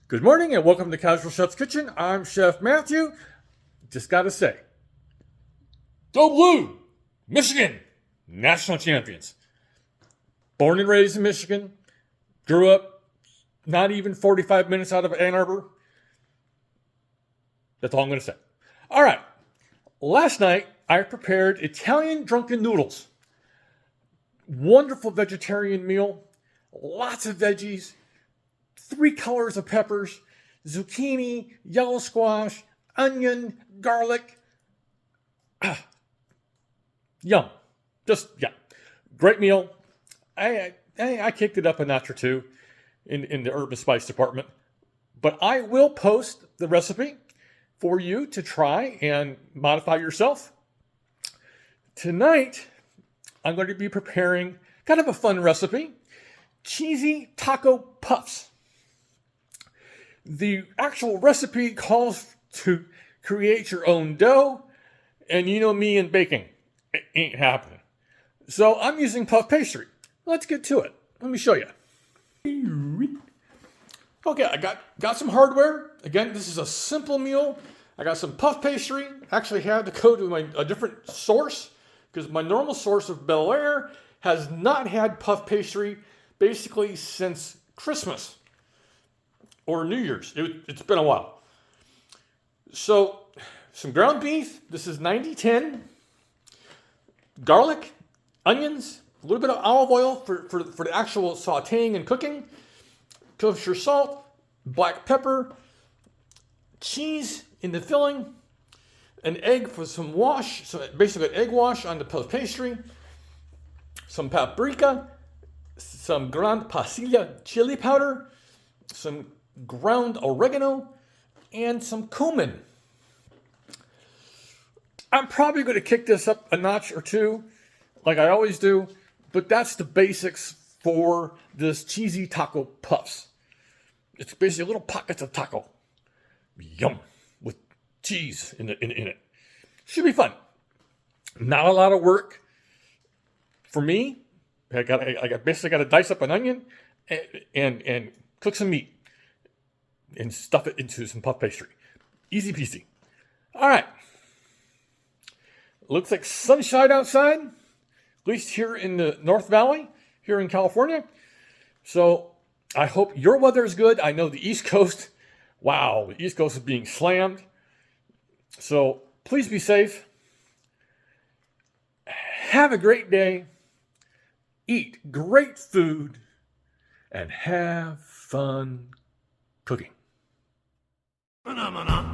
Good morning and welcome to Casual Chef's Kitchen. I'm Chef Matthew. Just gotta say, go Blue! Michigan, national champions. Born and raised in Michigan, grew up not even 45 minutes out of Ann Arbor. That's all I'm gonna say. All right, last night I prepared Italian drunken noodles. Wonderful vegetarian meal, lots of veggies, 3 colors of peppers, zucchini, yellow squash, onion, garlic. Yum. Yeah. Great meal. I kicked it up a notch or two in the herb and spice department. But I will post the recipe for you to try and modify yourself. Tonight, I'm going to be preparing kind of a fun recipe. Cheesy taco puffs. The actual recipe calls to create your own dough, and you know me and baking. It ain't happening. So I'm using puff pastry. Let's get to it. Let me show you. Okay, I got some hardware. Again, this is a simple meal. I got some puff pastry. Actually had to go to a different source because my normal source of Bel Air has not had puff pastry basically since Christmas or New Year's. It's been a while. So, some ground beef. This is 90-10. Garlic, onions, a little bit of olive oil for the actual sauteing and cooking. Kosher salt, black pepper, cheese in the filling, an egg for some wash, so basically an egg wash on the puff pastry, some paprika, some Gran Pasilla chili powder, some ground oregano, and some cumin. I'm probably going to kick this up a notch or two, like I always do, but that's the basics for this cheesy taco puffs. It's basically little pockets of taco. Yum. With cheese in it. Should be fun. Not a lot of work for me. I basically got to dice up an onion and cook some meat and stuff it into some puff pastry. Easy peasy. All right. Looks like sunshine outside, at least here in the North Valley, here in California. So I hope your weather is good. I know the East Coast, wow, the East Coast is being slammed. So please be safe. Have a great day. Eat great food. And have fun cooking. Phenomena.